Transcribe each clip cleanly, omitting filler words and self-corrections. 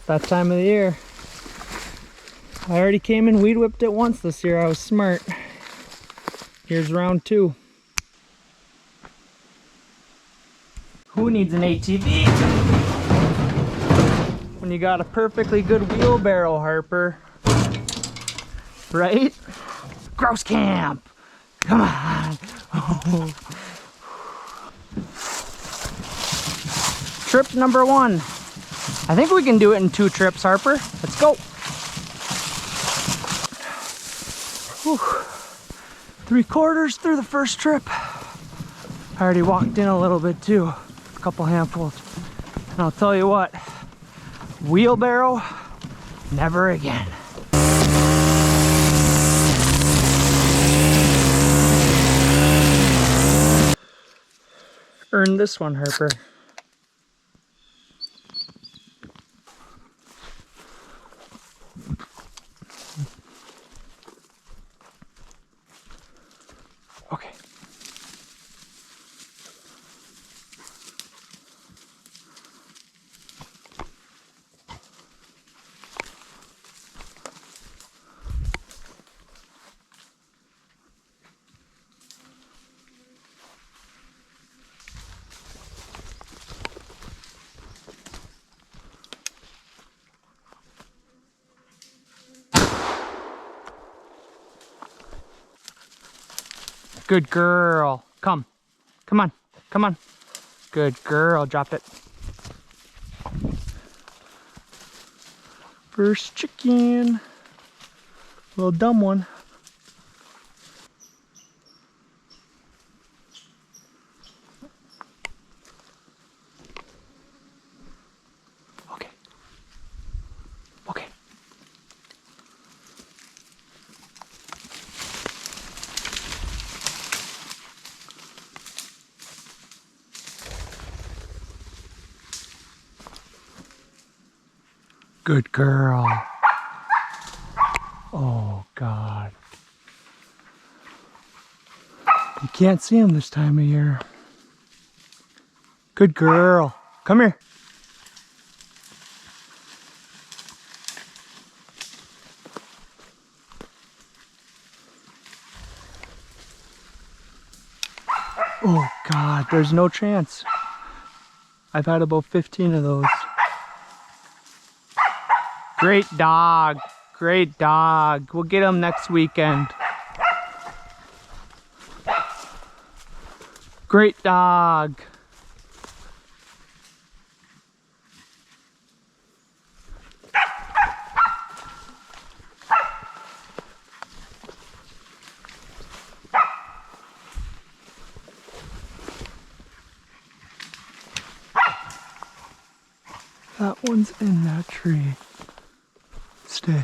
It's that time of the year. I already came and weed whipped it once this year. I was smart. Here's round 2. Who needs an ATV when you got a perfectly good wheelbarrow, Harper? Right? Grouse camp! Come on! Trip number 1. I think we can do it in 2 trips, Harper. Let's go! Whew. 3/4 through the first trip. I already walked in a little bit too. A couple handfuls. And I'll tell you what, wheelbarrow, never again. Earned this one, Harper. Okay. Good girl. Come. Come on. Come on. Good girl. Drop it. First chicken. Little dumb one. Okay. Okay. Good girl. Oh, God. You can't see him this time of year. Good girl. Come here. Oh, God. There's no chance. I've had about 15 of those. Great dog. Great dog. We'll get him next weekend. Great dog. That one's in that tree. Stay.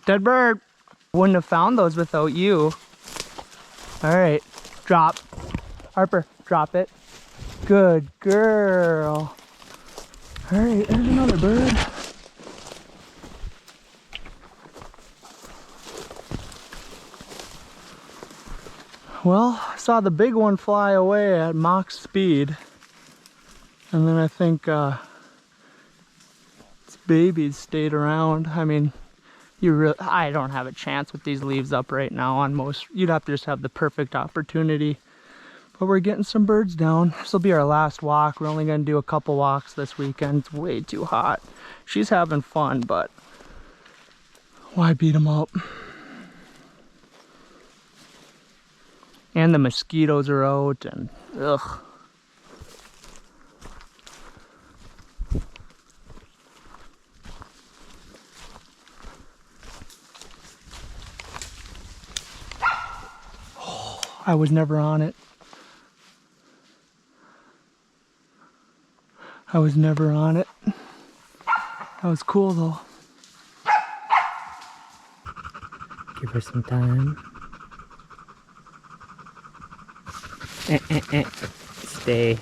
Dead bird. Wouldn't have found those without you. All right, drop. Harper, drop it. Good girl. All right, there's another bird. Well, I saw the big one fly away at Mach speed. And then I think its babies stayed around. I mean, I don't have a chance with these leaves up right now on most. You'd have to just have the perfect opportunity. But we're getting some birds down. This will be our last walk. We're only going to do a couple walks this weekend. It's way too hot. She's having fun, but why beat them up? And the mosquitoes are out, and ugh. I was never on it. I was never on it. That was cool though. Give her some time. Stay.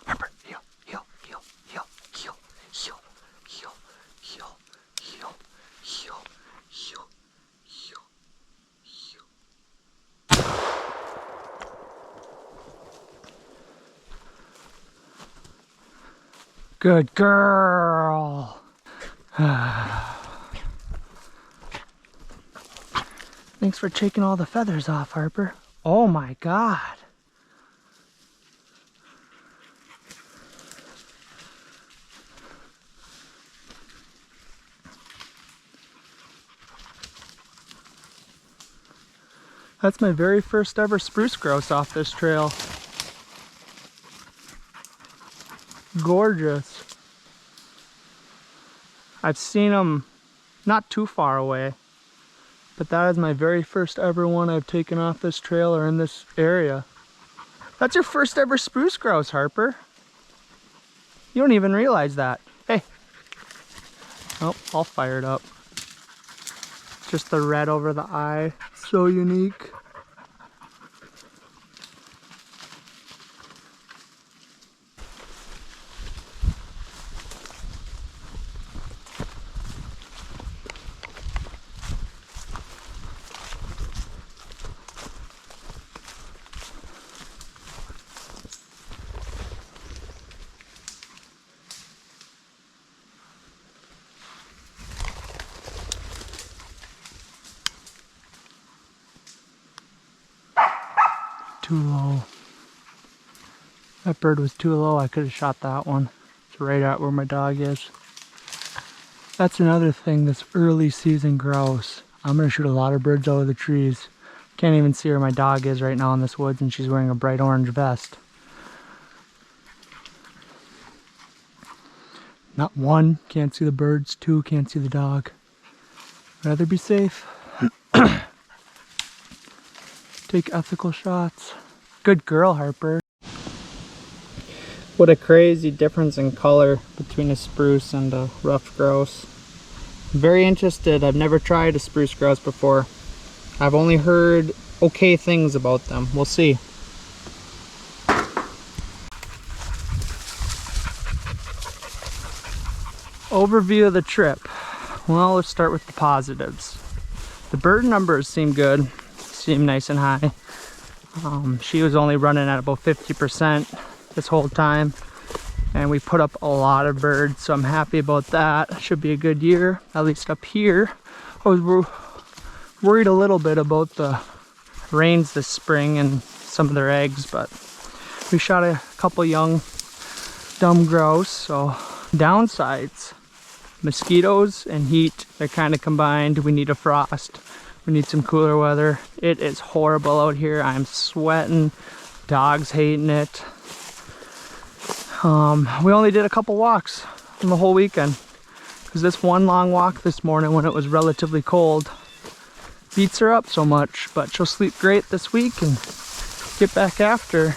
Harper, heel, heel, heel, heel, heel, heel, heel, heel, heel, heel, heel, heel, heel. Good girl. Thanks for taking all the feathers off, Harper. Oh my God. That's my very first ever spruce grouse off this trail. Gorgeous. I've seen them not too far away, but that is my very first ever one I've taken off this trail or in this area. That's your first ever spruce grouse, Harper. You don't even realize that. Hey. Oh, all fired up. Just the red over the eye. So unique. Too low. That bird was too low. I could have shot that one. It's right at where my dog is. That's another thing, this early season grouse. I'm gonna shoot a lot of birds out of the trees. Can't even see where my dog is right now in this woods, and she's wearing a bright orange vest. Not one, can't see the birds. Two, can't see the dog. Rather be safe. Take ethical shots. Good girl, Harper. What a crazy difference in color between a spruce and a ruffed grouse. I'm very interested. I've never tried a spruce grouse before. I've only heard okay things about them. We'll see. Overview of the trip. Well, let's start with the positives. The bird numbers seem good. Seem nice and high. She was only running at about 50% this whole time, and we put up a lot of birds, so I'm happy about that. Should be a good year, at least up here. I was worried a little bit about the rains this spring and some of their eggs, but we shot a couple young dumb grouse. So downsides, mosquitoes and heat, they're kind of combined. We need a frost. We need some cooler weather. It is horrible out here. I'm sweating. Dog's hating it. We only did a couple walks in the whole weekend, because this one long walk this morning when it was relatively cold beats her up so much, but she'll sleep great this week and get back after.